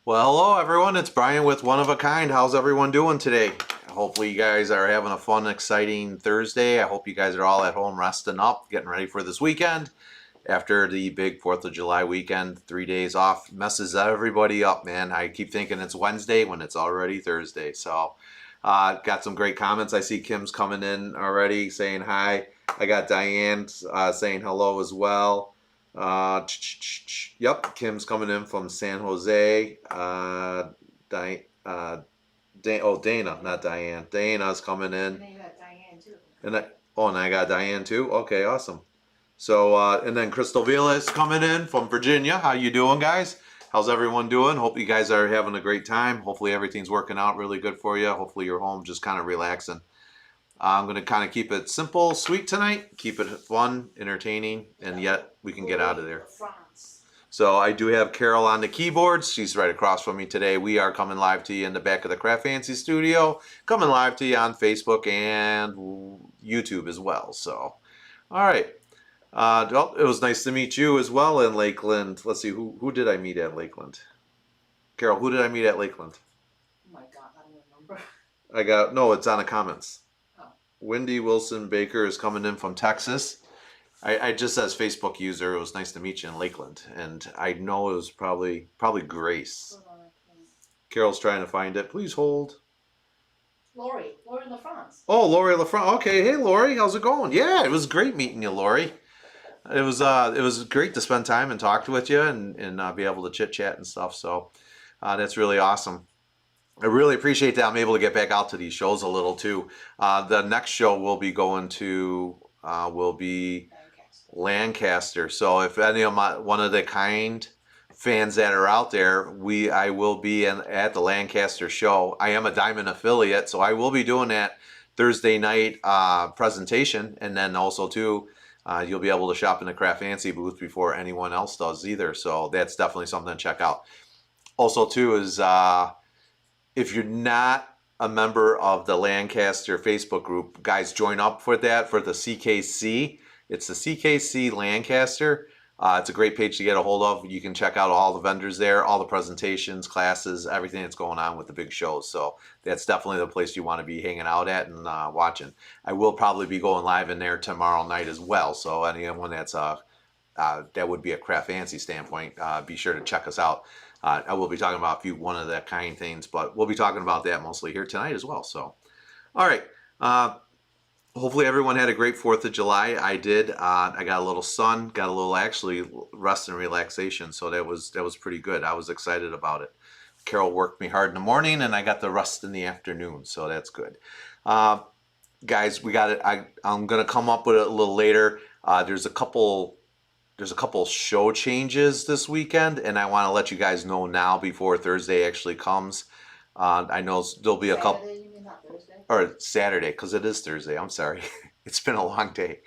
Well, hello everyone. It's Brian with One of a Kind. How's everyone doing today? Hopefully you guys are having a fun, exciting Thursday. I hope you guys are all at home resting up, getting ready for this weekend. After the big 4th of July weekend, 3 days off messes everybody up, man. I keep thinking it's Wednesday when it's already Thursday. So, got some great comments. I see Kim's coming in already saying hi. I got Diane saying hello as well. Yep, Kim's coming in from San Jose. Dana, not Diane. Dana's coming in. And then you got Diane too. And I got Diane too. Okay, awesome. So, and then Crystal Vila is coming in from Virginia. How you doing, guys? How's everyone doing? Hope you guys are having a great time. Hopefully everything's working out really good for you. Hopefully you're home just kind of relaxing. I'm going to kind of keep it simple, sweet tonight. Keep it fun, entertaining, and yet we can get out of there. France. So I do have Carol on the keyboards. She's right across from me today. We are coming live to you in the back of the Craft Fancy studio. Coming live to you on Facebook and YouTube as well. So, all right. Well, it was nice to meet you as well in Lakeland. Let's see, who did I meet at Lakeland? Carol, who did I meet at Lakeland? Oh my God, I don't remember. No, it's on the comments. Oh. Wendy Wilson Baker is coming in from Texas. I just as Facebook user, it was nice to meet you in Lakeland. And I know it was probably Grace. Hold on, I can't. Carol's trying to find it. Please hold. Lori LaFrance. Oh, Lori LaFrance. Okay, hey Lori, how's it going? Yeah, it was great meeting you, Lori. It was great to spend time and talk with you and be able to chit chat and stuff. So that's really awesome. I really appreciate that I'm able to get back out to these shows a little too. The next show we'll be going to will be Lancaster. So if any of my One of the Kind fans that are out there, I will be at the Lancaster show. I am a Diamond affiliate, so I will be doing that Thursday night presentation, and then also too. You'll be able to shop in the Craft Fancy booth before anyone else does either. So that's definitely something to check out. Also too is if you're not a member of the Lancaster Facebook group, guys, join up for that for the CKC. It's the CKC Lancaster. It's a great page to get a hold of. You can check out all the vendors there, all the presentations, classes, everything that's going on with the big shows. So that's definitely the place you want to be hanging out at and watching. I will probably be going live in there tomorrow night as well. So anyone that's that would be a Craft Fancy standpoint, be sure to check us out. I will be talking about a few One of the Kind things, but we'll be talking about that mostly here tonight as well. So, all right. Hopefully everyone had a great 4th of July. I did. I got a little sun, got a little actually rest and relaxation, so that was pretty good. I was excited about it. Carol worked me hard in the morning, and I got the rest in the afternoon, so that's good. Guys, we got it. I'm gonna come up with it a little later. There's a couple show changes this weekend, and I want to let you guys know now before Thursday actually comes. I know there'll be a couple. Saturday, you mean, not Thursday? Or Saturday, because it is Thursday. I'm sorry. It's been a long day.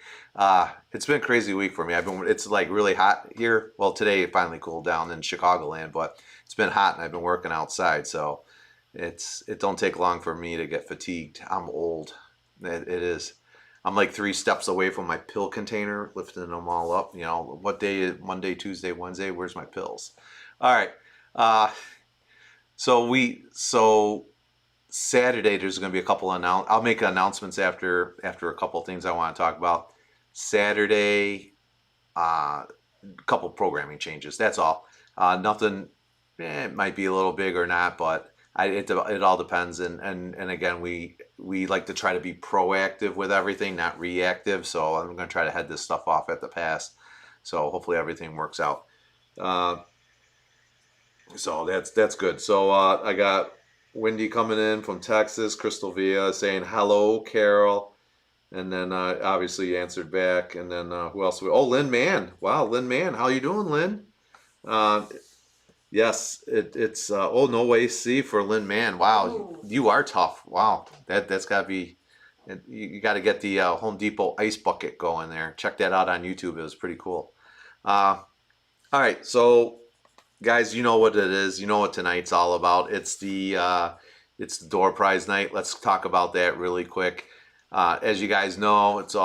It's been a crazy week for me. It's like really hot here. Well, today it finally cooled down in Chicagoland, but it's been hot and I've been working outside. So it don't take long for me to get fatigued. I'm old. It is. I'm like 3 steps away from my pill container, lifting them all up. You know, what day is Monday, Tuesday, Wednesday? Where's my pills? All right. So Saturday, there's going to be a couple I'll make announcements after a couple things I want to talk about. Saturday, a couple programming changes. That's all. Nothing. It might be a little big or not, but it all depends. And again, we like to try to be proactive with everything, not reactive. So I'm going to try to head this stuff off at the pass. So hopefully everything works out. So that's good. So I got Wendy coming in from Texas, Crystal Villa saying hello, Carol, and then obviously answered back. And then who else? Lynn Mann. Wow, Lynn Mann, how you doing, Lynn? Yes, it's no way C for Lynn Mann. Wow, you are tough. Wow, that's got to be. You got to get the Home Depot ice bucket going there. Check that out on YouTube. It was pretty cool. All right, so. Guys, you know what it is. You know what tonight's all about. It's the door prize night. Let's talk about that really quick. As you guys know, it's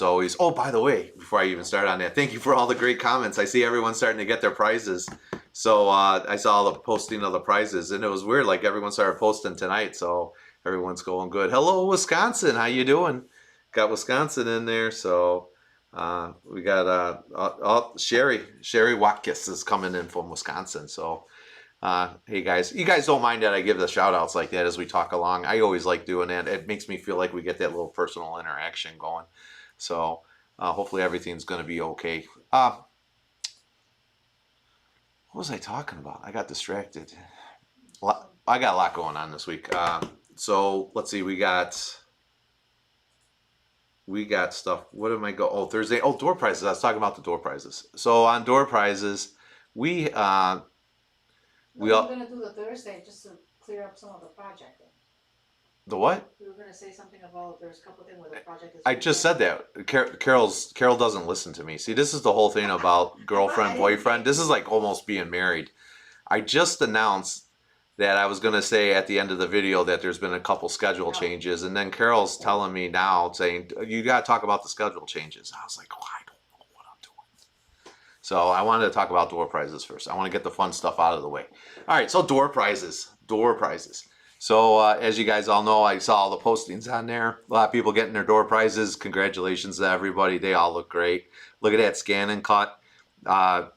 always. Oh, by the way, before I even start on that, thank you for all the great comments. I see everyone starting to get their prizes. So I saw the posting of the prizes, and it was weird. Like everyone started posting tonight, so everyone's going good. Hello, Wisconsin. How you doing? Got Wisconsin in there, so we got Sherry Watkins is coming in from Wisconsin. So hey guys, you guys don't mind that I give the shout outs like that as we talk along. I always like doing that. It makes me feel like we get that little personal interaction going. So hopefully everything's going to be okay. What was I talking about? I got distracted. I got a lot going on this week. So let's see. We got stuff. What am I go? Oh, Thursday. Oh, door prizes. I was talking about the door prizes. So on door prizes, we I'm all gonna do the Thursday just to clear up some of the project. the what? We were gonna say something about there's a couple things where the project is. I just said that. Carol doesn't listen to me. See, this is the whole thing about girlfriend, boyfriend. This is like almost being married. I just announced that I was going to say at the end of the video that there's been a couple schedule changes, and then Carol's telling me now saying you got to talk about the schedule changes. I was like, oh, I don't know what I'm doing. So I wanted to talk about door prizes first. I want to get the fun stuff out of the way. All right, so door prizes. So as you guys all know, I saw all the postings on there. A lot of people getting their door prizes. Congratulations to everybody. They all look great. Look at that scan and cut. I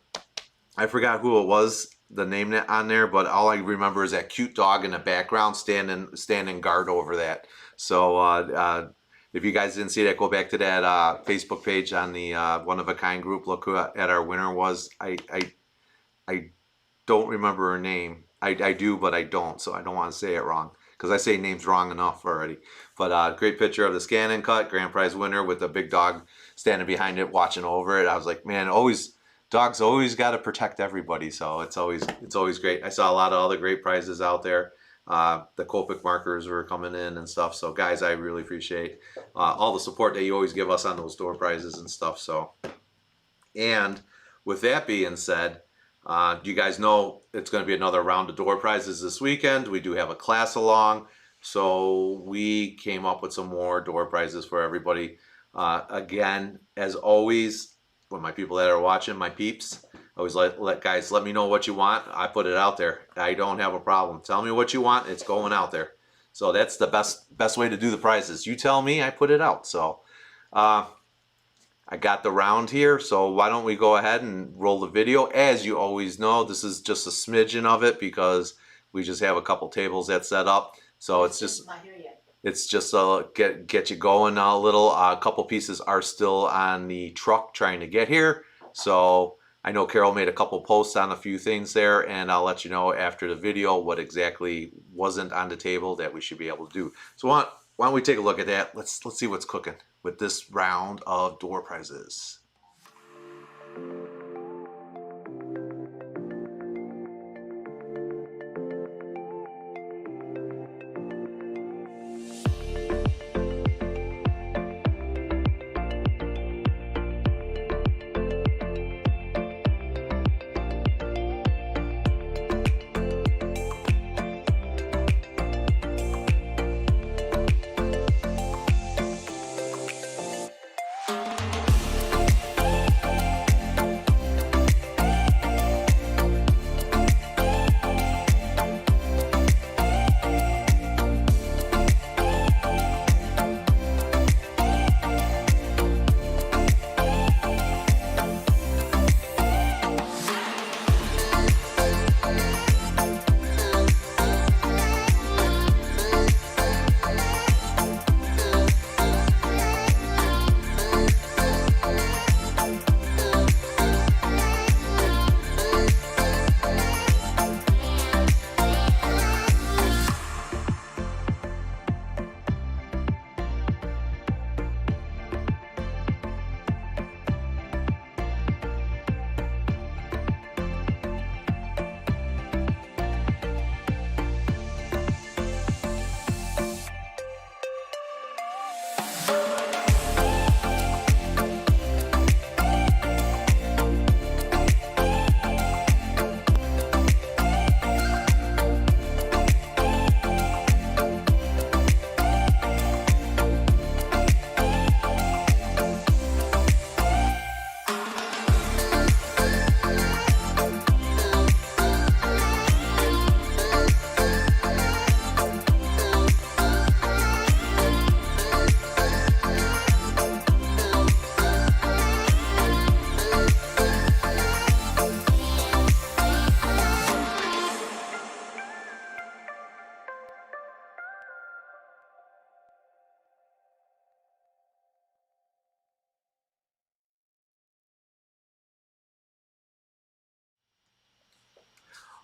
forgot who it was, the name on there, but all I remember is that cute dog in the background standing guard over that. So if you guys didn't see that, go back to that Facebook page on the One of a Kind group. Look who at our winner was. I don't remember her name. I do, but I don't, so I don't want to say it wrong because I say names wrong enough already. But great picture of the scan and cut grand prize winner with the big dog standing behind it, watching over it. I was like, man, dogs always got to protect everybody, so it's always great. I saw a lot of other great prizes out there. The Copic markers were coming in and stuff. So guys, I really appreciate all the support that you always give us on those door prizes and stuff. So, and with that being said, you guys know it's going to be another round of door prizes this weekend. We do have a class along, so we came up with some more door prizes for everybody. Again, as always, for my people that are watching, my peeps, always let guys let me know what you want. I put it out there. I don't have a problem. Tell me what you want. It's going out there. So that's the best way to do the prizes. You tell me, I put it out. So I got the round here, so why don't we go ahead and roll the video. As you always know, this is just a smidgen of it because we just have a couple tables that's set up. So it's just not here yet. It's just get you going a little. A couple pieces are still on the truck trying to get here. So I know Carol made a couple posts on a few things there, and I'll let you know after the video what exactly wasn't on the table that we should be able to do. So why don't we take a look at that? Let's see what's cooking with this round of door prizes.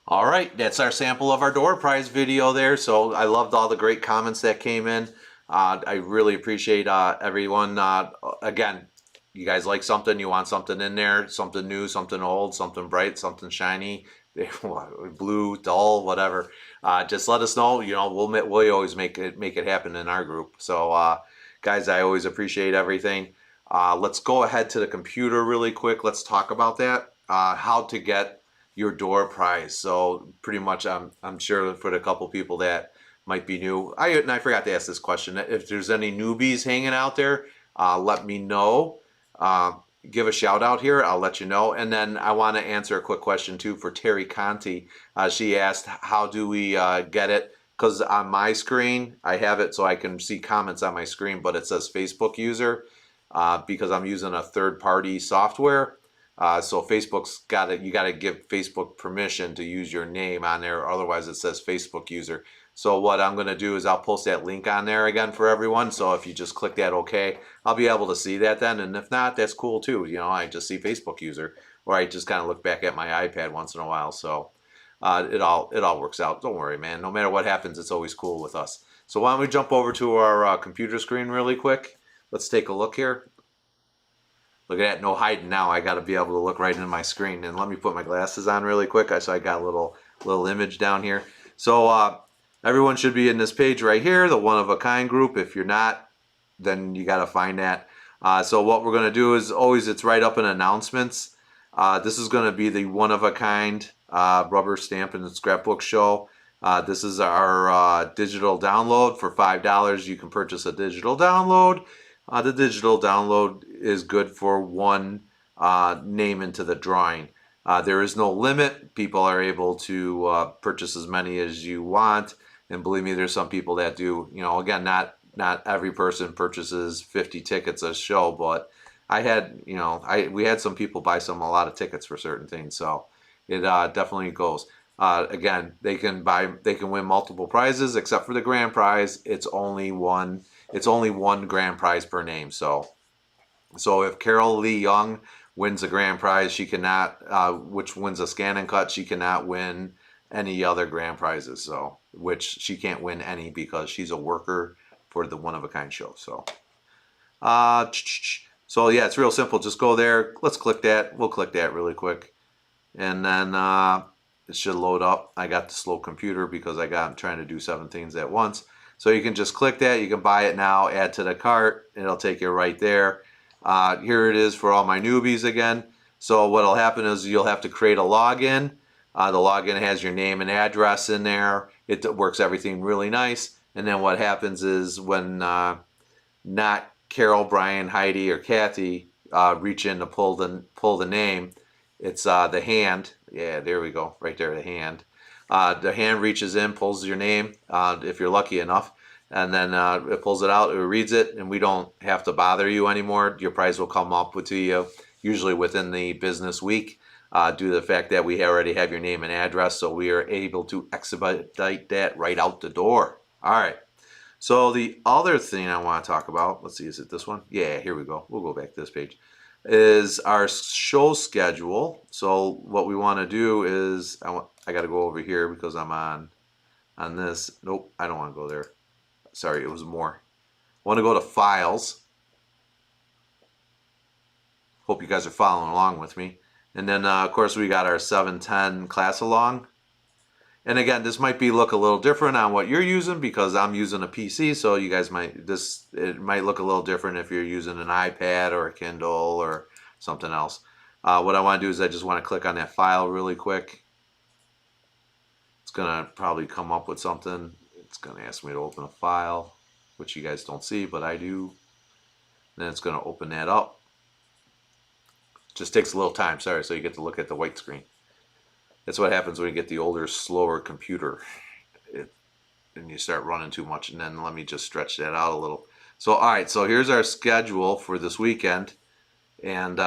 All right, that's our sample of our door prize video there. So I loved all the great comments that came in. I really appreciate everyone. Again, you guys like something, you want something in there, something new, something old, something bright, something shiny, blue, dull, whatever. Just let us know. You know, we'll always make it happen in our group. So, guys, I always appreciate everything. Let's go ahead to the computer really quick. Let's talk about that. How to get your door prize. So pretty much, I'm sure for the couple people that might be new, I forgot to ask this question. If there's any newbies hanging out there, let me know. Give a shout out here. I'll let you know. And then I want to answer a quick question too for Terry Conti. She asked, how do we get it? Because on my screen, I have it so I can see comments on my screen, but it says Facebook user because I'm using a third-party software. So Facebook's got it. You got to give Facebook permission to use your name on there. Otherwise, it says Facebook user. So what I'm going to do is I'll post that link on there again for everyone. So if you just click that OK, I'll be able to see that then. And if not, that's cool too. You know, I just see Facebook user, or I just kind of look back at my iPad once in a while. So it all works out. Don't worry, man. No matter what happens, it's always cool with us. So why don't we jump over to our computer screen really quick? Let's take a look here. Look at that, no hiding now. I got to be able to look right in my screen. And let me put my glasses on really quick. So I got a little image down here. So everyone should be in this page right here, the one of a kind group. If you're not, then you got to find that. So what we're going to do is always, it's right up in announcements. This is going to be the one of a kind rubber stamp and scrapbook show. This is our digital download for $5. You can purchase a digital download. The digital download is good for one name into the drawing. There is no limit. People are able to purchase as many as you want. And believe me, there's some people that do. You know, again, not every person purchases 50 tickets a show, but I had, you know, we had some people buy a lot of tickets for certain things. So it definitely goes. Again, they can win multiple prizes, except for the grand prize. It's only one grand prize per name. So if Carol Lee Young wins a grand prize, she cannot, which wins a scan and cut, she cannot win any other grand prizes. So, which she can't win any because she's a worker for the one of a kind show. So, so yeah, it's real simple. Just go there. Let's click that. We'll click that really quick, and then it should load up. I got the slow computer because I'm trying to do 7 things at once. So you can just click that. You can buy it now, add to the cart. It'll take you right there. Here it is for all my newbies again. So what'll happen is you'll have to create a login. The login has your name and address in there. It works everything really nice. And then what happens is when not Carol, Brian, Heidi, or Kathy reach in to pull the name, it's the hand. Yeah, there we go. Right there, the hand. The hand reaches in, pulls your name, if you're lucky enough, and then it pulls it out, it reads it, and we don't have to bother you anymore. Your prize will come up to you, usually within the business week, due to the fact that we already have your name and address, so we are able to expedite that right out the door. All right. So the other thing I want to talk about, let's see, is it this one? Yeah, here we go. We'll go back to this page. Is our show schedule. So what we want to do is I got to go over here because I'm on this. Nope, I don't want to go there. Sorry, it was more. I want to go to files. Hope you guys are following along with me. And then of course we got our 710 class along. And again, this might look a little different on what you're using because I'm using a PC, so you guys it might look a little different if you're using an iPad or a Kindle or something else. What I want to do is I just want to click on that file really quick. It's gonna probably come up with something. It's gonna ask me to open a file, which you guys don't see, but I do. Then it's gonna open that up. Just takes a little time, sorry, so you get to look at the white screen. That's what happens when you get the older, slower computer. And you start running too much. And then let me just stretch that out a little. So, all right. So here's our schedule for this weekend. And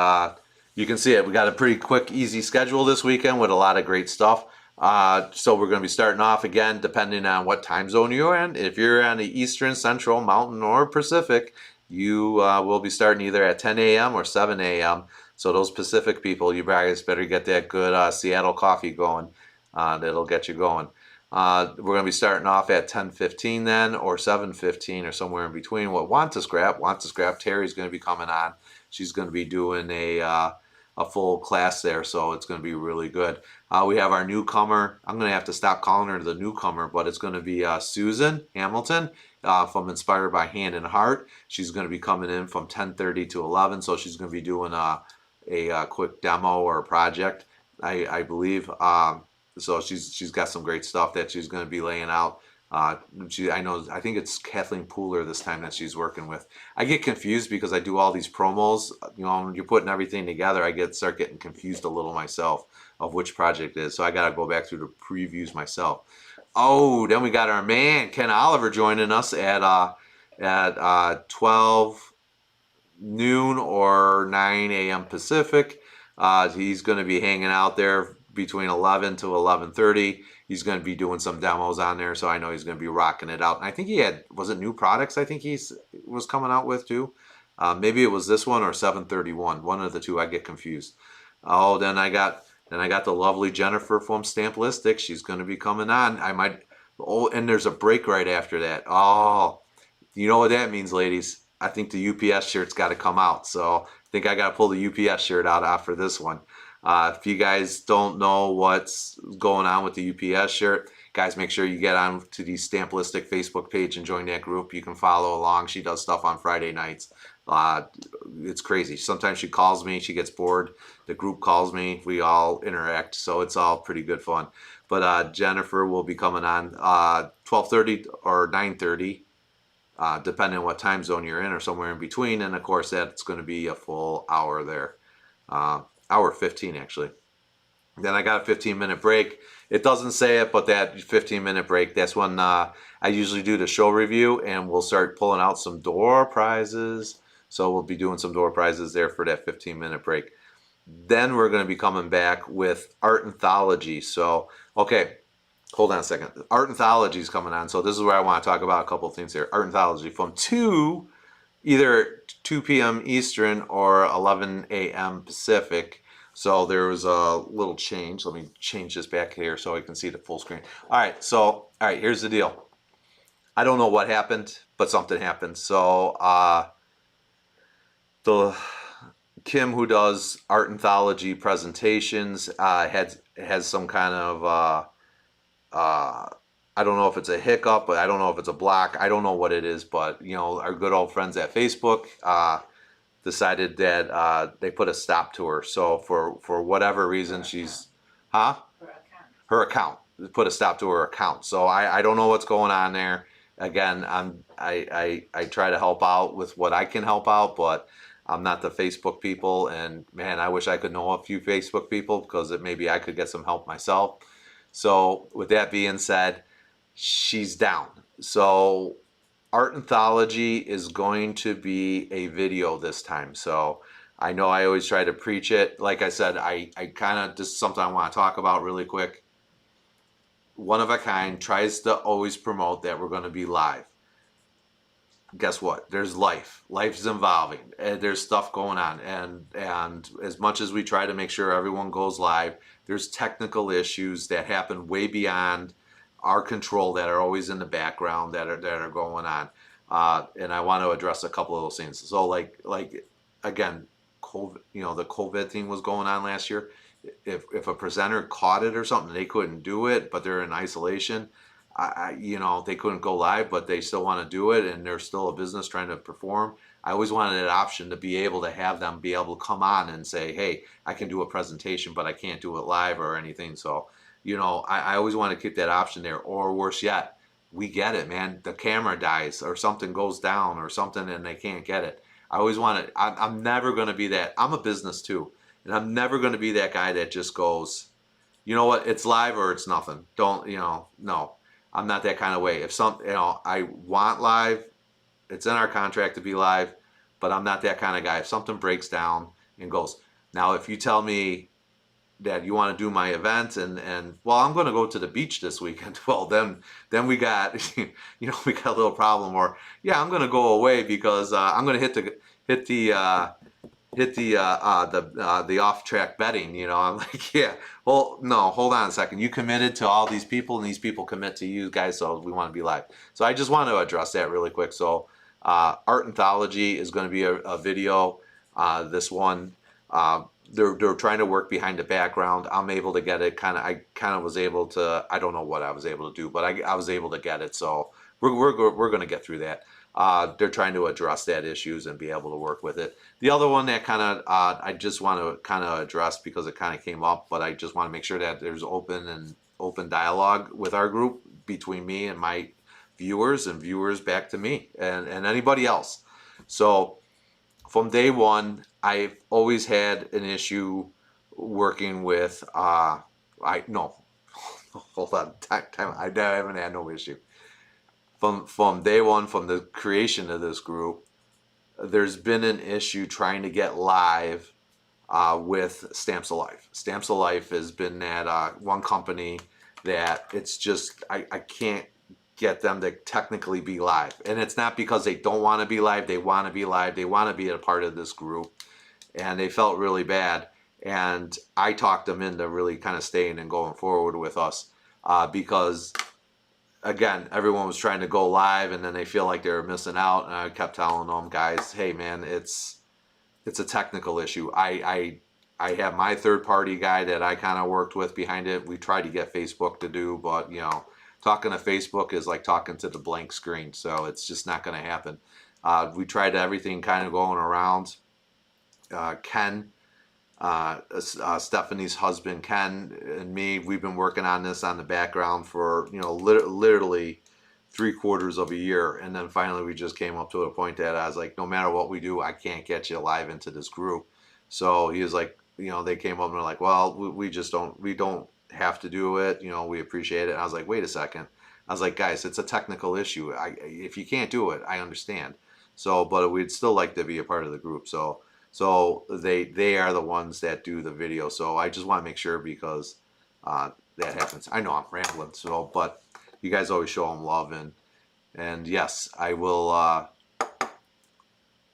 you can see it. We got a pretty quick, easy schedule this weekend with a lot of great stuff. So we're going to be starting off again, depending on what time zone you're in. If you're on the Eastern, Central, Mountain, or Pacific, you will be starting either at 10 a.m. or 7 a.m. So those Pacific people, you guys better get that good Seattle coffee going. that'll get you going. We're going to be starting off at 10:15 then, or 7:15, or somewhere in between. What Want to Scrap, Terry's going to be coming on. She's going to be doing a full class there, so it's going to be really good. We have our newcomer. I'm going to have to stop calling her the newcomer, but it's going to be Susan Hamilton from Inspired by Hand and Heart. She's going to be coming in from 10:30 to 11, so she's going to be doing a quick demo or a project, I believe. So she's got some great stuff that she's going to be laying out. I think it's Kathleen Pooler this time that she's working with. I get confused because I do all these promos. When you're putting everything together, start getting confused a little myself of which project it is. So I got to go back through the previews myself. Oh, then we got our man Ken Oliver joining us at 12 noon or 9 a.m. Pacific. He's going to be hanging out there between 11 to 11:30. He's going to be doing some demos on there, so I know he's going to be rocking it out. And I think was it new products I think was coming out with too? Maybe it was this one or 731. One of the two. I get confused. Oh, then I got the lovely Jennifer from Stamplistic. She's going to be coming on. And there's a break right after that. Oh, you know what that means, ladies. I think the UPS shirt's got to come out. So I think I got to pull the UPS shirt out after this one. If you guys don't know what's going on with the UPS shirt, guys, make sure you get on to the Stamplistic Facebook page and join that group. You can follow along. She does stuff on Friday nights. It's crazy. Sometimes she calls me. She gets bored. The group calls me. We all interact. So it's all pretty good fun. But Jennifer will be coming on 12:30 or 9:30, depending on what time zone you're in or somewhere in between. And, of course, that's going to be a full hour there. Hour 15 actually. Then I got a 15-minute break. It doesn't say it, but that 15-minute break, that's when I usually do the show review, and we'll start pulling out some door prizes. So we'll be doing some door prizes there for that 15-minute break. Then we're going to be coming back with Art Anthology. So, okay, hold on a second. Art Anthology is coming on. So this is where I want to talk about a couple of things here. Art Anthology from either 2 p.m. Eastern or 11 a.m. Pacific. So there was a little change. Let me change this back here so I can see the full screen. All right, here's the deal. I don't know what happened, but something happened. So the Kim, who does Art Anthology presentations, has some kind of I don't know if it's a hiccup, but I don't know if it's a block. I don't know what it is, but our good old friends at Facebook decided that they put a stop to her. So for whatever reason, her account put a stop to her account. So I don't know what's going on there. Again, I try to help out with what I can help out, but I'm not the Facebook people. And man, I wish I could know a few Facebook people because maybe I could get some help myself. So with that being said, she's down. So Art Anthology is going to be a video this time. So I know I always try to preach it. Like I said, I kind of just something I want to talk about really quick. One of a Kind tries to always promote that we're going to be live. Guess what? There's life. Life's evolving. And there's stuff going on. And as much as we try to make sure everyone goes live, there's technical issues that happen way beyond our control that are always in the background that are going on. And I want to address a couple of those things. So like again, COVID, the COVID thing was going on last year. If a presenter caught it or something, they couldn't do it, but they're in isolation. They couldn't go live, but they still want to do it, and they're still a business trying to perform. I always wanted an option to be able to have them be able to come on and say, hey, I can do a presentation, but I can't do it live or anything. So, I always want to keep that option there. Or worse yet, we get it, man. The camera dies or something goes down or something and they can't get it. I always want to, I'm never going to be that. I'm a business too. And I'm never going to be that guy that just goes, you know what, it's live or it's nothing. Don't, no. I'm not that kind of way. If I want live, it's in our contract to be live, but I'm not that kind of guy. If something breaks down and goes, now if you tell me that you want to do my event and well, I'm going to go to the beach this weekend, well, then we got, we got a little problem. Or yeah, I'm going to go away because I'm going to hit hit the off track betting. You know, I'm like, yeah. Well, no, hold on a second. You committed to all these people, and these people commit to you guys. So we want to be live. So I just want to address that really quick. So Art Anthology is going to be a video. This one. They're trying to work behind the background. I'm able to get it. I kind of was able to. I don't know what I was able to do, but I was able to get it. So we're going to get through that. They're trying to address that issues and be able to work with it. The other one that kind of I just want to kind of address because it kind of came up, but I just want to make sure that there's open dialogue with our group between me and my viewers and viewers back to me and anybody else. So from day one, I've always had an issue working with hold on, time. I haven't had no issue. From day one, from the creation of this group, there's been an issue trying to get live with Stamps of Life. Stamps of Life has been that one company that it's just I can't get them to technically be live. And it's not because they don't want to be live. They want to be live. They want to be a part of this group. And they felt really bad. And I talked them into really kind of staying and going forward with us because, again, everyone was trying to go live and then they feel like they were missing out. And I kept telling them, guys, hey, man, it's a technical issue. I have my third-party guy that I kind of worked with behind it. We tried to get Facebook to do, but, you know, talking to Facebook is like talking to the blank screen, so it's just not going to happen. We tried everything kind of going around. Ken, Stephanie's husband, Ken, and me, we've been working on this on the background for, you know, literally 3/4 of a year. And then finally we just came up to a point that I was like, no matter what we do, I can't get you live into this group. So he was like, you know, they came up and were like, well, we don't have to do it, you know, we appreciate it. And I was like, wait a second. I was like, guys, it's a technical issue. If you can't do it, I understand. So, but we'd still like to be a part of the group. So they are the ones that do the video. So I just want to make sure because that happens. I know I'm rambling. So, but you guys always show them love and yes, I will.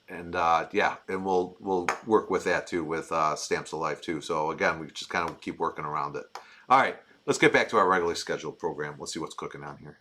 Yeah, and we'll work with that too with Stamps of Life too. So again, we just kind of keep working around it. All right, let's get back to our regularly scheduled program. Let's see what's cooking on here.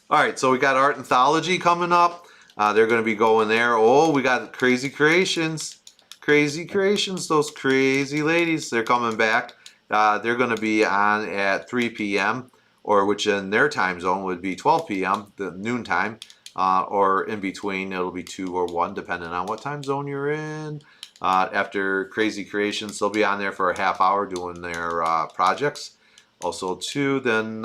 All right, so we got Art Anthology coming up. They're going to be going there. Oh, we got Crazy Creations. Crazy Creations, those crazy ladies. They're coming back. They're going to be on at 3 p.m., or which in their time zone would be 12 p.m., the noon time, or in between, it'll be 2 or 1, depending on what time zone you're in. After Crazy Creations, they'll be on there for a half hour doing their projects. Also, too, then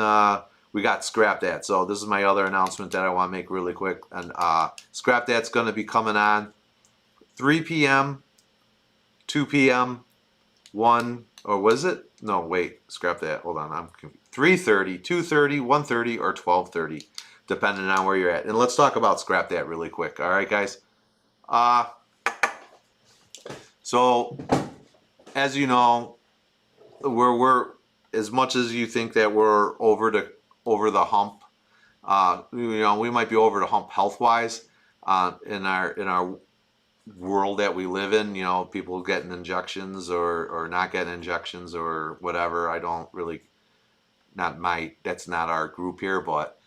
we got Scrap That. So this is my other announcement that I want to make really quick. And Scrap That's going to be coming on 3 p.m., 2 p.m., 1, or was it? No, wait, Scrap That. Hold on, I'm confused. 3:30, 2:30, 1:30, or 12:30, depending on where you're at. And let's talk about Scrap That really quick. All right, guys. So, as you know, we're as much as you think that we're over the hump. You know, we might be over the hump health-wise in our world that we live in. You know, people getting injections or not getting injections or whatever. I don't really, that's not our group here, but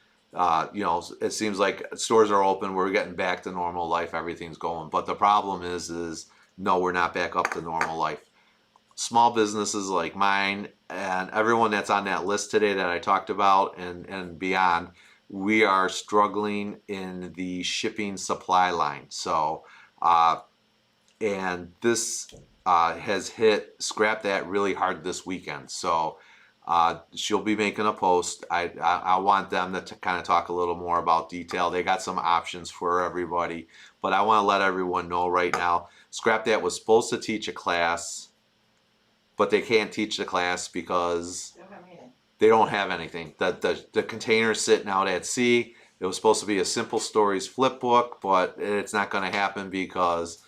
you know, it seems like stores are open. We're getting back to normal life. Everything's going. But the problem is no, we're not back up to normal life. Small businesses like mine and everyone that's on that list today that I talked about and beyond, we are struggling in the shipping supply line. So, and this has hit Scrap That really hard this weekend. So she'll be making a post. I want them to kind of talk a little more about detail. They got some options for everybody, but I want to let everyone know right now, Scrap That was supposed to teach a class, but they can't teach the class because they don't have anything. The container's sitting out at sea. It was supposed to be a Simple Stories flip book, but it's not going to happen because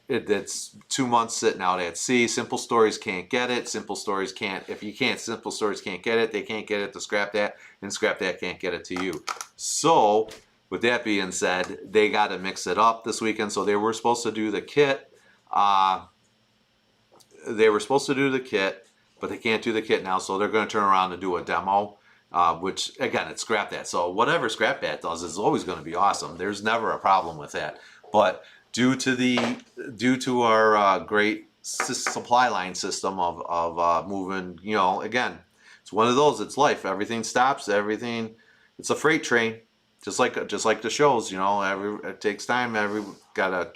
it's 2 months sitting out at sea. Simple Stories can't get it. Simple Stories can't. Simple Stories can't get it. They can't get it to Scrap That, and Scrap That can't get it to you. So, with that being said, they got to mix it up this weekend. So they were supposed to do the kit Uh, they were supposed to do the kit, but they can't do the kit now, so they're going to turn around and do a demo. Which again, it's Scrap That. So whatever Scrap That does is always going to be awesome. There's never a problem with that. But due to our great supply line system of moving, you know, again, it's one of those. It's life. Everything stops. Everything. It's a freight train, just like the shows. You know, it takes time. Gotta,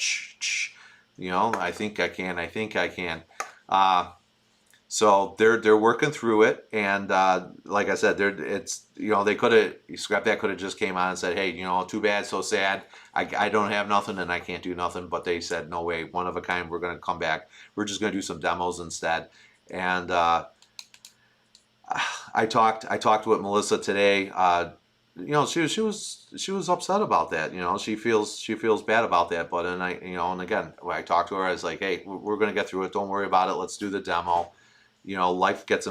you know. I think I can. I think I can. So they're working through it, and like I said, it's, you know, they could have Scrap That could have just came on and said, hey, you know, too bad, so sad. I don't have nothing and I can't do nothing. But they said, no way, one of a kind. We're going to come back. We're just going to do some demos instead. And I talked with Melissa today. You know, she was upset about that. You know, she feels bad about that. But and again, when I talked to her, I was like, hey, we're going to get through it. Don't worry about it. Let's do the demo. You know, life gets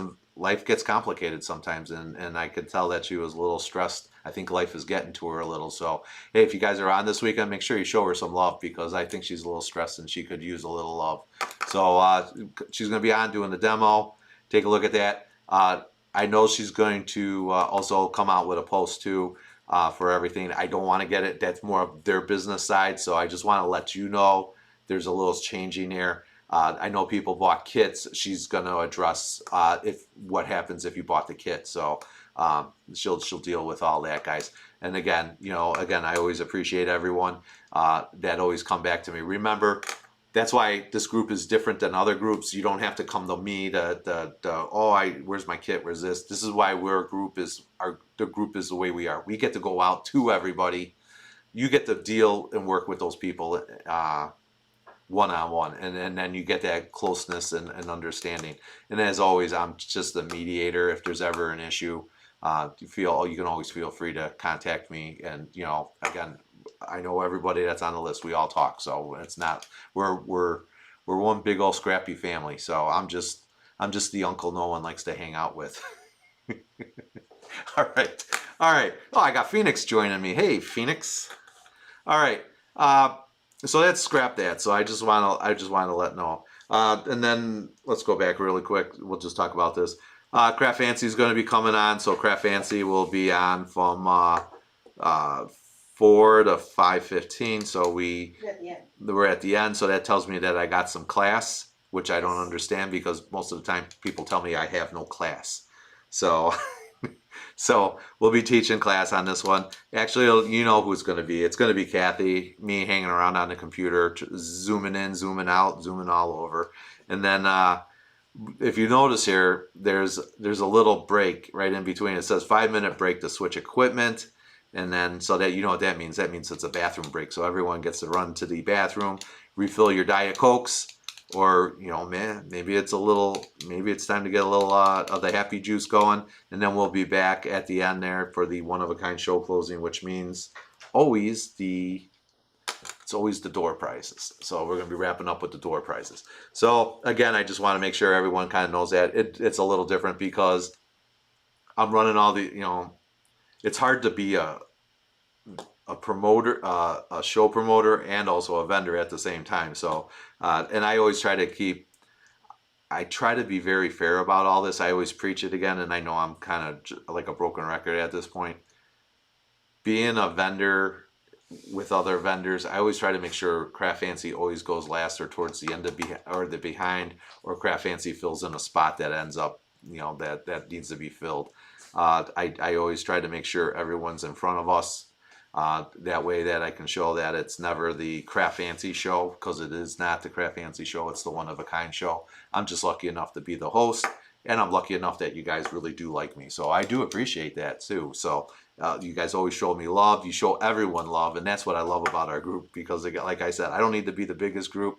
complicated sometimes, and I could tell that she was a little stressed. I think life is getting to her a little. So, hey, if you guys are on this weekend, make sure you show her some love, because I think she's a little stressed and she could use a little love. So she's going to be on doing the demo. Take a look at that. I know she's going to also come out with a post too for everything. I don't want to get it. That's more of their business side. So I just want to let you know there's a little changing here. I know people bought kits. She's going to address what happens if you bought the kit. So she'll deal with all that, guys. And again, I always appreciate everyone that always come back to me. Remember, that's why this group is different than other groups. You don't have to come to me where's my kit? Where's this? This is why the group is the way we are. We get to go out to everybody. You get to deal and work with those people one-on-one, and then you get that closeness and understanding. And as always, I'm just the mediator. If there's ever an issue, you can always feel free to contact me. And again, I know everybody that's on the list. We all talk, so it's not we're one big old scrappy family. So I'm just the uncle no one likes to hang out with. All right. Oh, I got Phoenix joining me. Hey, Phoenix. All right. So that's Scrap That. So I just want to let know. And then let's go back really quick. We'll just talk about this. Craft Fancy is going to be coming on. So Craft Fancy will be on from 4 to 5:15. So we're at the end. So that tells me that I got some class, which I don't understand, because most of the time people tell me I have no class. So so we'll be teaching class on this one. Actually, you know who it's going to be. It's going to be Kathy, me hanging around on the computer, zooming in, zooming out, zooming all over. And then if you notice here, there's a little break right in between. It says 5-minute break to switch equipment. And then, so that you know what that means. That means it's a bathroom break. So everyone gets to run to the bathroom, refill your Diet Cokes, or maybe it's time to get a little of the happy juice going. And then we'll be back at the end there for the one of a kind show closing, which means it's always the door prizes. So we're going to be wrapping up with the door prizes. So again, I just want to make sure everyone kind of knows that it's a little different, because I'm running all the, it's hard to be a promoter, a show promoter, and also a vendor at the same time. So, and I always try to be very fair about all this. I always preach it again, and I know I'm kind of like a broken record at this point. Being a vendor with other vendors, I always try to make sure Craft Fancy always goes last or towards the end or the behind, or Craft Fancy fills in a spot that ends up, that needs to be filled. I always try to make sure everyone's in front of us. That way that I can show that it's never the Craft Fancy show, because it is not the Craft Fancy show. It's the one of a kind show. I'm just lucky enough to be the host, and I'm lucky enough that you guys really do like me. So I do appreciate that too. So you guys always show me love. You show everyone love, and that's what I love about our group, because like I said, I don't need to be the biggest group.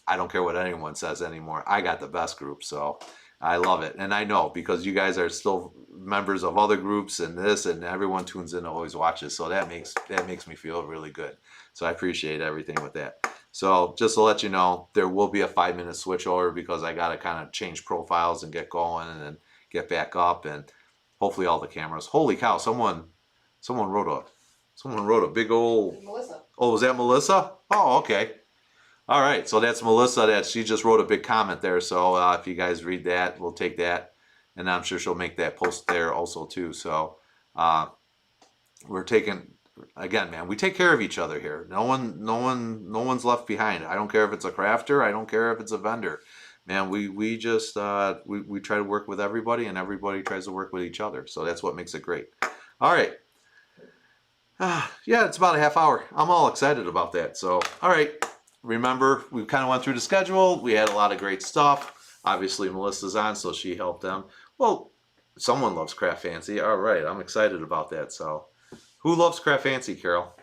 I don't care what anyone says anymore. I got the best group. So I love it. And I know, because you guys are still members of other groups and everyone tunes in and always watches. So that makes me feel really good. So I appreciate everything with that. So just to let you know, there will be a 5-minute switch over, because I got to kind of change profiles and get going and then get back up, and hopefully all the cameras. Holy cow, someone wrote a big old. Melissa. Oh, was that Melissa? Oh, okay. All right, so that's Melissa. That she just wrote a big comment there. So if you guys read that, we'll take that, and I'm sure she'll make that post there also too. So uh, we're taking again, man. We take care of each other here. No one's left behind. I don't care if it's a crafter. I don't care if it's a vendor. Man, we just we try to work with everybody, and everybody tries to work with each other. So that's what makes it great. All right. Yeah, it's about a half hour. I'm all excited about that. So, all right. Remember, we kind of went through the schedule. We had a lot of great stuff. Obviously, Melissa's on, so she helped them. Well, someone loves Craft Fancy. All right, I'm excited about that. So, who loves Craft Fancy, Carol?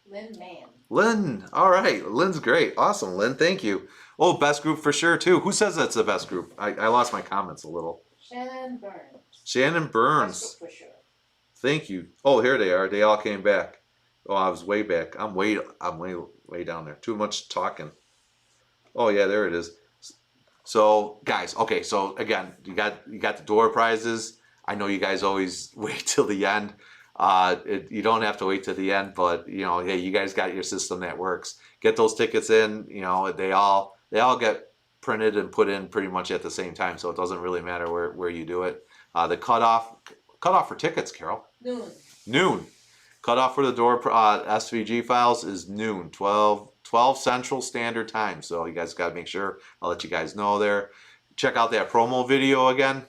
Lynn Mann. Lynn. All right, Lynn's great. Awesome, Lynn. Thank you. Oh, best group for sure too. Who says that's the best group? I lost my comments a little. Shannon Burns. Shannon Best Burns. group for sure. Thank you. Oh, here they are. They all came back. Oh, I was way back. I'm way down there. Too much talking. Oh yeah, there it is. So guys, okay. So again, you got the door prizes. I know you guys always wait till the end. You don't have to wait till the end, but you know, hey, you guys got your system that works. Get those tickets in. You know, they all get printed and put in pretty much at the same time, so it doesn't really matter where you do it. The cutoff for tickets, Carol. Noon. Cutoff for the door SVG files is noon, 12 Central Standard Time. So you guys got to make sure. I'll let you guys know there. Check out that promo video again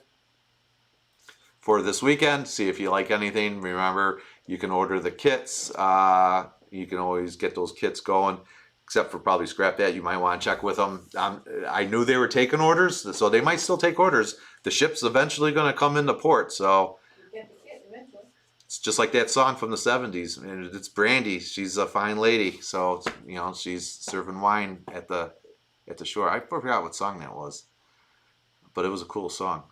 for this weekend. See if you like anything. Remember, you can order the kits. You can always get those kits going. Except for probably Scrap That. You might want to check with them. I knew they were taking orders, so they might still take orders. The ship's eventually going to come into port, so You get the kit eventually. it's just like that song from the 70s. And it's Brandy. She's a fine lady. So, you know, she's serving wine at the shore. I forgot what song that was. But it was a cool song.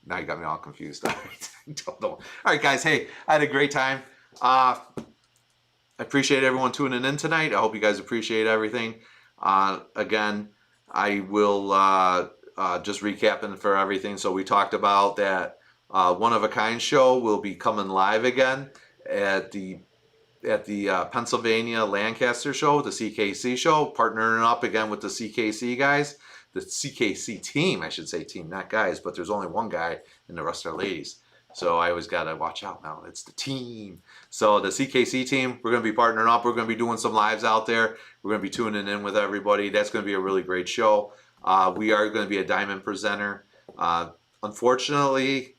Now you got me all confused. I don't know. All right, guys. Hey, I had a great time. I appreciate everyone tuning in tonight. I hope you guys appreciate everything. Again, I will just recapping for everything. So we talked about that One of a Kind show will be coming live again at the Pennsylvania Lancaster show, the CKC show, partnering up again with the CKC guys, the CKC team, I should say team, not guys, but there's only one guy and the rest are ladies. So I always gotta watch out now. It's the team. So the CKC team, we're gonna be partnering up. We're gonna be doing some lives out there. We're gonna be tuning in with everybody. That's gonna be a really great show. We are gonna be a diamond presenter. Unfortunately,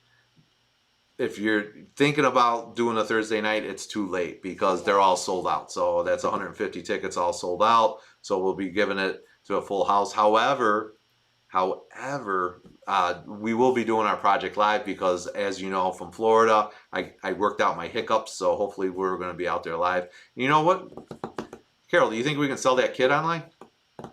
if you're thinking about doing a Thursday night, it's too late because they're all sold out. So that's 150 tickets all sold out. So we'll be giving it to a full house. However, we will be doing our project live because, as you know, from Florida, I worked out my hiccups. So hopefully we're going to be out there live. You know what, Carol? Do you think we can sell that kit online? Yeah,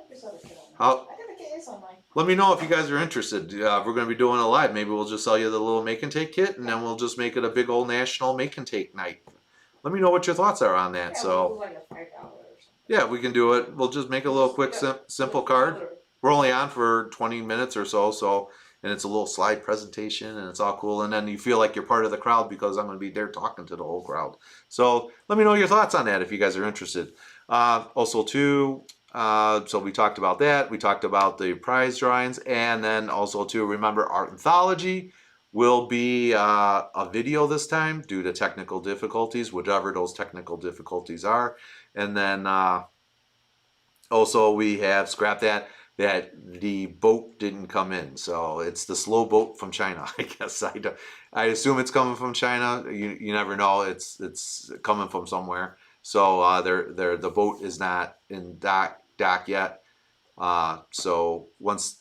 there's other kit online. How? I think the kit is online. Let me know if you guys are interested. If we're going to be doing it live, maybe we'll just sell you the little make and take kit, and then we'll just make it a big old national make and take night. Let me know what your thoughts are on that. Yeah, So, we'll do like a $5 or something. yeah, we can do it. We'll just make a little quick, simple card. We're only on for 20 minutes or so, and it's a little slide presentation, and it's all cool. And then you feel like you're part of the crowd because I'm going to be there talking to the whole crowd. So let me know your thoughts on that if you guys are interested. Also, too, so we talked about that. We talked about the prize drawings, and then also, too, remember Art Anthology will be a video this time due to technical difficulties, whatever those technical difficulties are. And then also we have Scrap That the boat didn't come in, so it's the slow boat from China. I guess I assume it's coming from China. You never know. It's coming from somewhere. So the boat is not in dock yet. So once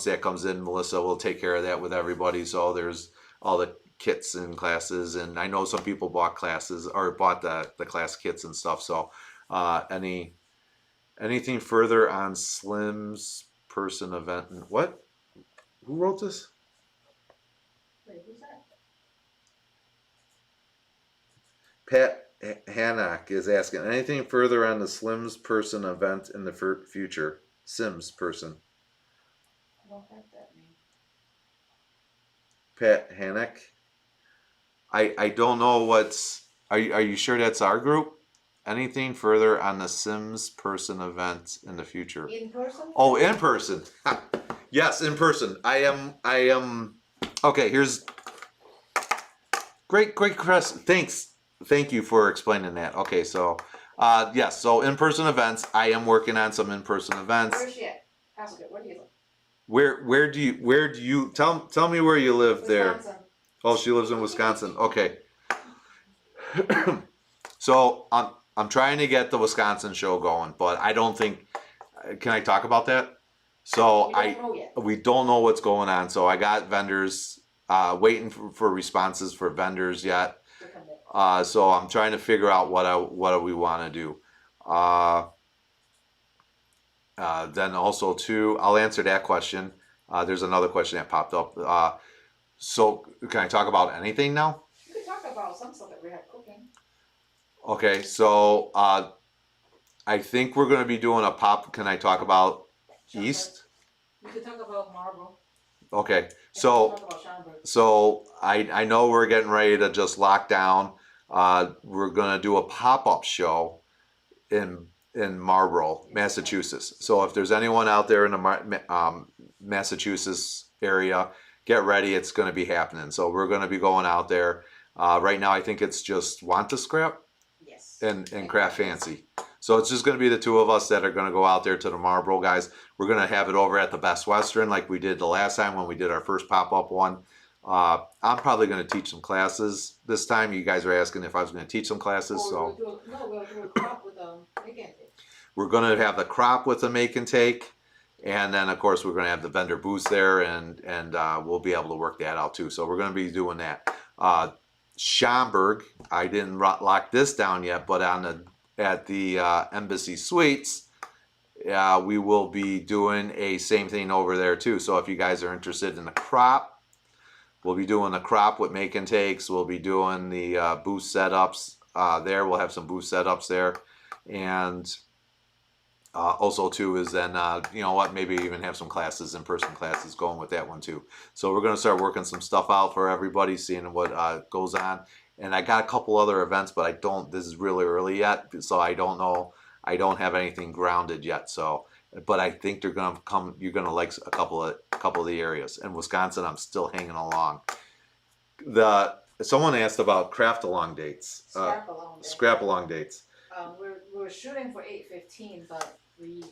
that comes in, Melissa will take care of that with everybody. So there's all the kits and classes, and I know some people bought classes or bought the class kits and stuff. So anything further on Slim's person event? What? Who wrote this? Wait, who's that? Pat Hannock is asking anything further on the Slim's person event in the future. Sims person. I don't have that name. Pat Hannock. I don't know what's. Are you sure that's our group? anything further on the Sims person event in the future? In person? Oh, in person. Yes, in person. I am. Okay, here's great, Chris. Thank you for explaining that. Okay, so, yes, so in-person events. I am working on some in-person events. Where's she at? Pasco, where do you live? Where do you tell me where you live there? Wisconsin. Oh, she lives in Wisconsin. Okay. So I'm trying to get the Wisconsin show going, but I don't think. Can I talk about that? So We don't know yet. we don't know what's going on. So I got vendors waiting for responses for vendors yet. To come back. So I'm trying to figure out what we want to do. Then also too, I'll answer that question. There's another question that popped up. So can I talk about anything now? You could talk about some stuff that we have cooking. Okay, so I think we're going to be doing a pop. Can I talk about East? We could talk about Marlboro. Okay, And so talk about Schaumburg. so I know we're getting ready to just lock down. We're going to do a pop-up show in Marlboro, Massachusetts. So if there's anyone out there in the Massachusetts area, get ready. It's going to be happening. So we're going to be going out there. Right now, I think it's just Want to Scrap Yes. and Craft Fancy. So it's just going to be the two of us that are going to go out there to the Marlboro guys. We're going to have it over at the Best Western like we did the last time when we did our first pop-up one. I'm probably going to teach some classes this time. You guys were asking if I was going to teach some classes. So We'll do a crop with again. we're going to have the crop with the make and take. And then, of course, we're going to have the vendor booths there, and we'll be able to work that out too. So we're going to be doing that. Schaumburg, I didn't lock this down yet, but at the Embassy Suites, we will be doing a same thing over there too. So if you guys are interested in the crop, we'll be doing the crop with make and takes. We'll be doing the booth setups there. We'll have some booth setups there, and also too is then you know what, maybe even have some classes, in-person classes going with that one too. So we're going to start working some stuff out for everybody, seeing what goes on. And I got a couple other events, but I don't, this is really early yet, so I don't know, I don't have anything grounded yet. So but I think they're going to come, you're going to like a couple of the areas. In Wisconsin, I'm still hanging along. Someone asked about craft along dates, Scrap along. scrap along dates. We're shooting for 8:15, but we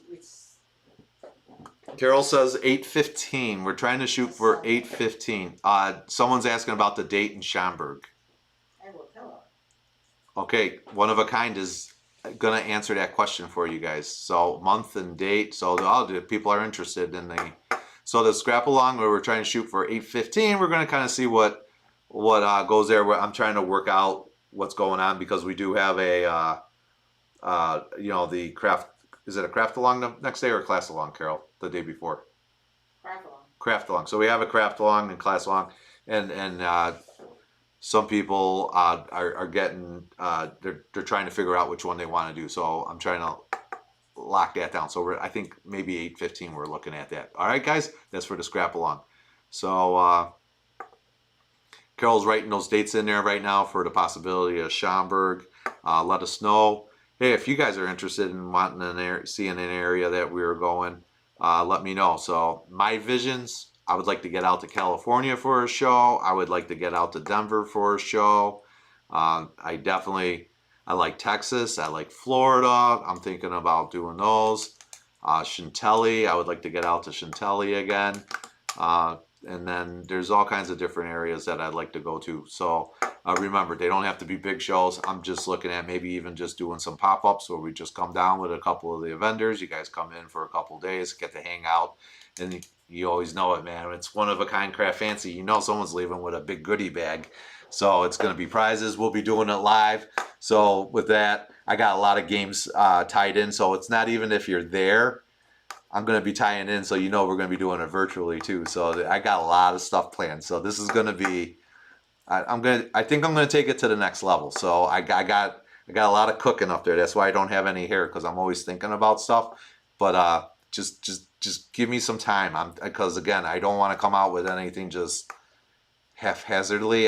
Carol says 8:15. We're trying to shoot for 8:15. Someone's asking about the date in Schaumburg. I will tell her. Okay, One of a Kind is gonna answer that question for you guys. So month and date. So people are interested in the scrap along where we're trying to shoot for 8:15. We're gonna kind of see what goes there. I'm trying to work out what's going on because we do have a you know, the craft. Is it a craft along the next day or a class along, Carol? The day before. Craft along. Craft along. So we have a craft along and class along, and some people are getting they're trying to figure out which one they want to do. So I'm trying to lock that down. So I think maybe 8:15 we're looking at that. All right, guys, that's for the scrap along. So Carol's writing those dates in there right now for the possibility of Schaumburg. Let us know. Hey, if you guys are interested in wanting seeing an area that we are going, let me know. So my visions, I would like to get out to California for a show. I would like to get out to Denver for a show. I like Texas. I like Florida. I'm thinking about doing those. Chantilly, I would like to get out to Chantilly again. And then there's all kinds of different areas that I'd like to go to. So remember, they don't have to be big shows. I'm just looking at maybe even just doing some pop-ups where we just come down with a couple of the vendors. You guys come in for a couple of days, get to hang out. And you always know it, man. It's One of a Kind Craft Fancy. You know someone's leaving with a big goodie bag. So it's going to be prizes. We'll be doing it live. So with that, I got a lot of games tied in. So it's not even if you're there. I'm going to be tying in, so you know we're going to be doing it virtually too. So I got a lot of stuff planned. So this is going to be, I think I'm going to take it to the next level. So I got a lot of cooking up there. That's why I don't have any hair, because I'm always thinking about stuff. But just give me some time. Because again, I don't want to come out with anything just haphazardly.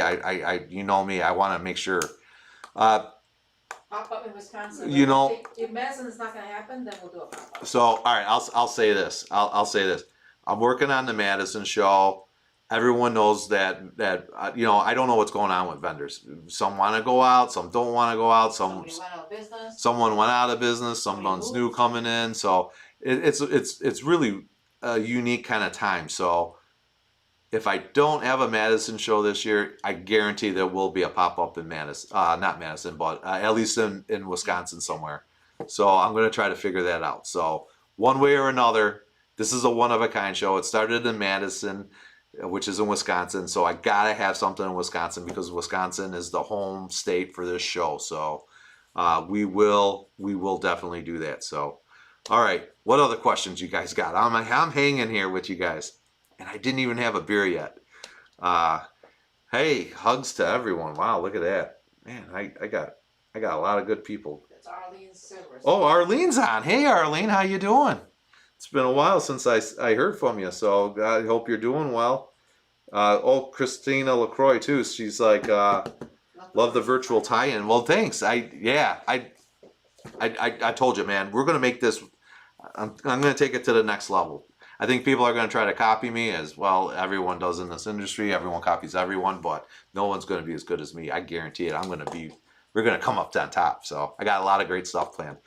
You know me. I want to make sure. Pop-up in Wisconsin. You know- If Madison's not gonna happen, then we'll do a pop-up. So, all right, I'll say this. I'll say this. I'm working on the Madison show. Everyone knows that you know, I don't know what's going on with vendors. Some want to go out, some don't want to go out. Somebody went out of business. Someone went out of business. Someone's new coming in. So it's really a unique kind of time. So if I don't have a Madison show this year, I guarantee there will be a pop up in Madison, not Madison, but at least in Wisconsin somewhere. So I'm going to try to figure that out. So one way or another, this is a one of a kind show. It started in Madison, which is in Wisconsin. So I gotta have something in Wisconsin because Wisconsin is the home state for this show. So we will definitely do that. So all right, what other questions you guys got? I'm hanging here with you guys, and I didn't even have a beer yet. Hey, hugs to everyone. Wow, look at that, man. I got a lot of good people. That's Arlene Silvers. Oh, Arlene's on. Hey, Arlene, how you doing? It's been a while since I heard from you, so I hope you're doing well. Christina LaCroix too. She's like, love the virtual tie-in. Well, thanks. I told you, man. We're gonna make this. I'm gonna take it to the next level. I think people are gonna try to copy me as well. Everyone does in this industry. Everyone copies everyone, but no one's gonna be as good as me. I guarantee it. We're gonna come up on top. So I got a lot of great stuff planned.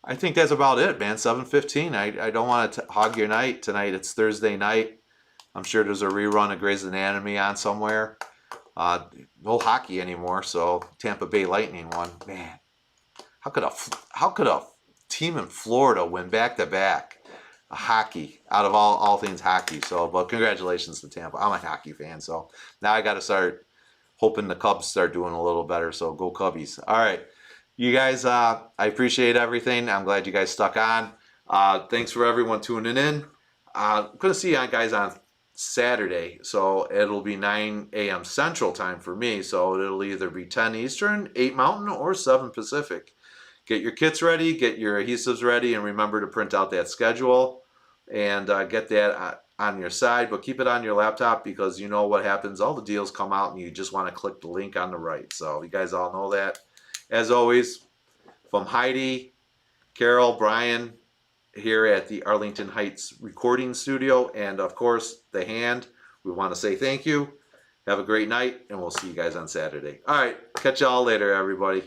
I think that's about it, man. 7:15. I don't want to hog your night tonight. It's Thursday night. I'm sure there's a rerun of Grey's Anatomy on somewhere. No hockey anymore, so Tampa Bay Lightning won. Man, how could a team in Florida win back to back hockey out of all things hockey? So, but congratulations to Tampa. I'm a hockey fan, so now I got to start hoping the Cubs start doing a little better. So go Cubbies. All right. You guys, I appreciate everything. I'm glad you guys stuck on. Thanks for everyone tuning in. I'm going to see you guys on Saturday. So it'll be 9 a.m. Central Time for me. So it'll either be 10 Eastern, 8 Mountain, or 7 Pacific. Get your kits ready, get your adhesives ready, and remember to print out that schedule and get that on your side. But keep it on your laptop because you know what happens. All the deals come out and you just want to click the link on the right. So you guys all know that. As always, from Heidi, Carol, Brian, here at the Arlington Heights Recording Studio, and of course, The Hand, we want to say thank you. Have a great night, and we'll see you guys on Saturday. All right, catch y'all later, everybody.